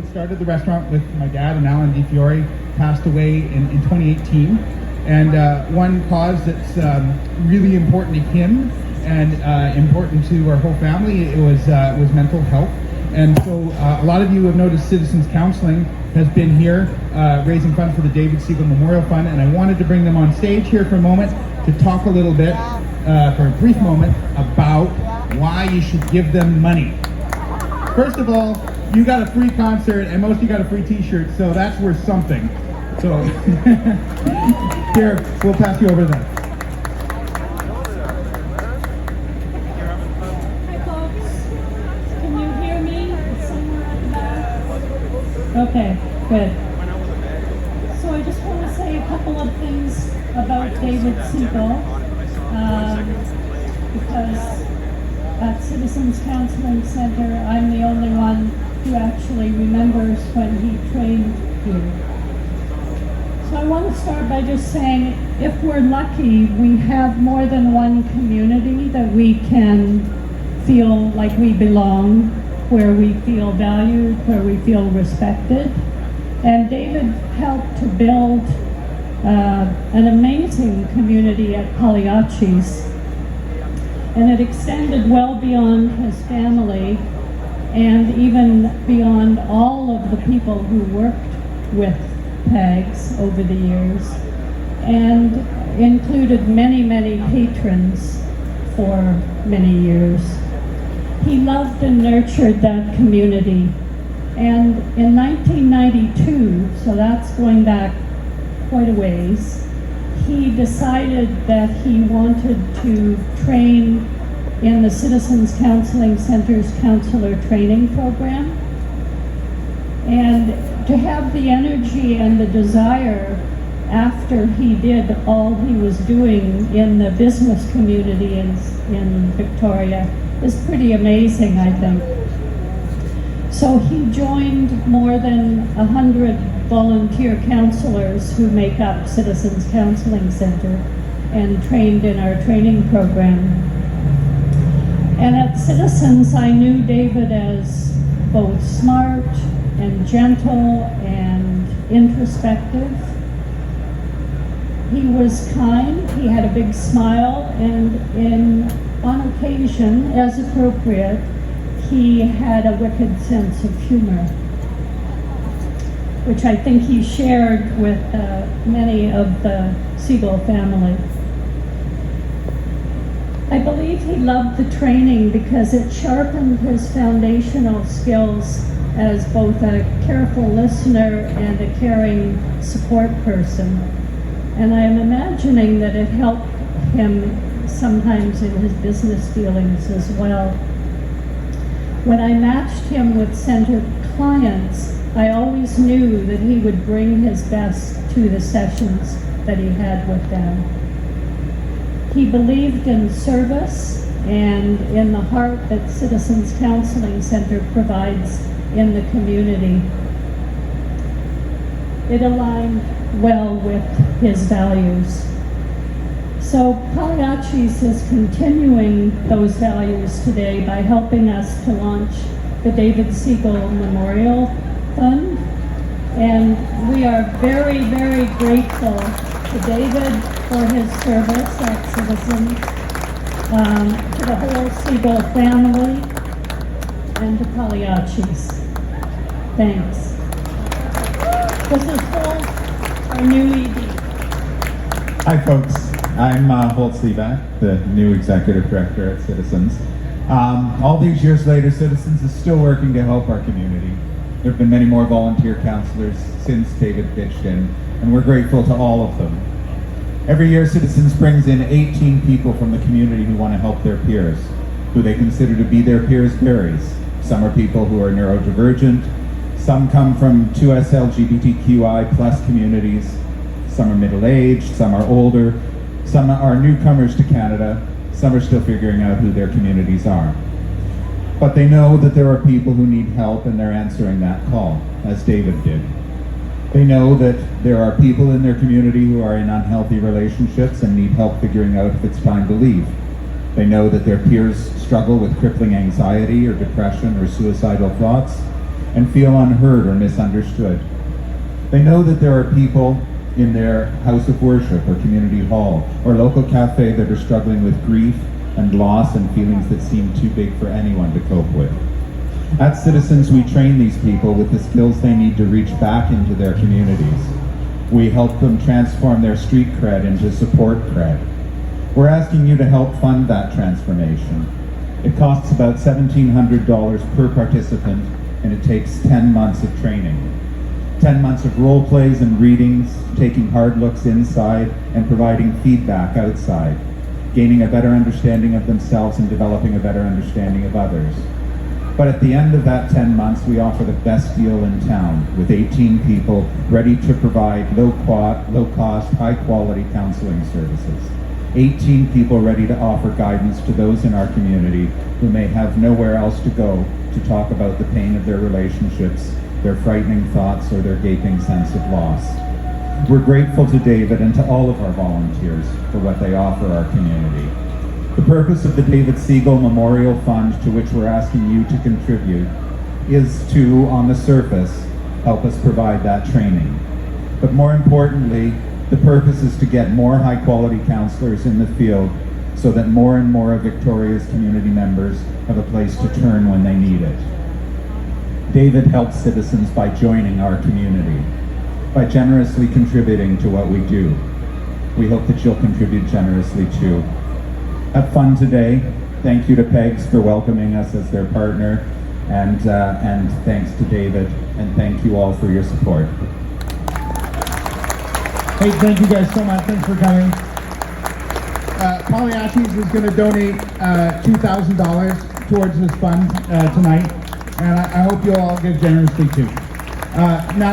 Started the restaurant with my dad, and Alan DiFiore passed away in 2018. And one cause that's really important to him and important to our whole family, it was mental health. And so a lot of you have noticed Citizens Counseling has been here raising funds for the David Siegel Memorial Fund, and I wanted to bring them on stage here for a moment to talk a little bit, for a brief moment, about why you should give them money. First of all, you got a free concert, and most of you got a free t-shirt, so that's worth something. So, here, we'll pass you over to them. Hi folks, can you hear me? It's somewhere at the back. Okay, good. So I just want to say a couple of things about David Siegel, because at Citizens Counseling Center, I'm the only one who actually remembers when he trained here. So I want to start by just saying, if we're lucky, we have more than one community that we can feel like we belong, where we feel valued, where we feel respected. And David helped to build an amazing community at Pagliacci's. And it extended well beyond his family and even beyond all of the people who worked with PAGs over the years, and included many, many patrons for many years. He loved and nurtured that community. And in 1992, so that's going back quite a ways, he decided that he wanted to train in the Citizens Counseling Center's counselor training program. And to have the energy and the desire after he did all he was doing in the business community in Victoria is pretty amazing, I think. So he joined more than 100 volunteer counselors who make up Citizens Counseling Center and trained in our training program. And at Citizens, I knew David as both smart and gentle and introspective. He was kind, he had a big smile, and on occasion, as appropriate, he had a wicked sense of humor, which I think he shared with many of the Siegel family. I believe he loved the training because it sharpened his foundational skills as both a careful listener and a caring support person. And I am imagining that it helped him sometimes in his business dealings as well. When I matched him with center clients, I always knew that he would bring his best to the sessions that he had with them. He believed in service and in the heart that Citizens Counseling Center provides in the community. It aligned well with his values. So Pagliacci's is continuing those values today by helping us to launch the David Siegel Memorial Fund. And we are very, very grateful to David for his service at Citizens, to the whole Siegel family, and to Pagliacci's. Thanks. This is Holt, our new ED. Hi folks, I'm Holt Sivak, the new Executive Director at Citizens. All these years later, Citizens is still working to help our community. There have been many more volunteer counselors since David pitched in, and we're grateful to all of them. Every year, Citizens brings in 18 people from the community who want to help their peers, who they consider to be their peers' berries. Some are people who are neurodivergent, some come from 2S LGBTQI plus communities, some are middle-aged, some are older, some are newcomers to Canada, some are still figuring out who their communities are. But they know that there are people who need help, and they're answering that call, as David did. They know that there are people in their community who are in unhealthy relationships and need help figuring out if it's time to leave. They know that their peers struggle with crippling anxiety or depression or suicidal thoughts. and feel unheard or misunderstood. They know that there are people in their house of worship or community hall or local cafe that are struggling with grief and loss and feelings that seem too big for anyone to cope with. At Citizens, we train these people with the skills they need to reach back into their communities. We help them transform their street cred into support cred. We're asking you to help fund that transformation. It costs about $1,700 per participant, and it takes 10 months of training. 10 months of role plays and readings, taking hard looks inside and providing feedback outside, gaining a better understanding of themselves and developing a better understanding of others. But at the end of that 10 months, we offer the best deal in town with 18 people ready to provide low-cost, high-quality counseling services. 18 people ready to offer guidance to those in our community who may have nowhere else to go to talk about the pain of their relationships, their frightening thoughts, or their gaping sense of loss. We're grateful to David and to all of our volunteers for what they offer our community. The purpose of the David Siegel Memorial Fund, to which we're asking you to contribute, is to, on the surface, help us provide that training. But more importantly, the purpose is to get more high-quality counselors in the field so that more and more of Victoria's community members have a place to turn when they need it. David helps citizens by joining our community, by generously contributing to what we do. We hope that you'll contribute generously too. Have fun today. Thank you to Pegs for welcoming us as their partner, and thanks to David, and thank you all for your support. Hey, thank you guys so much. Thanks for coming. Pagliacci's is going to donate $2,000 towards this fund tonight, and I hope you'll all give generously too. Now.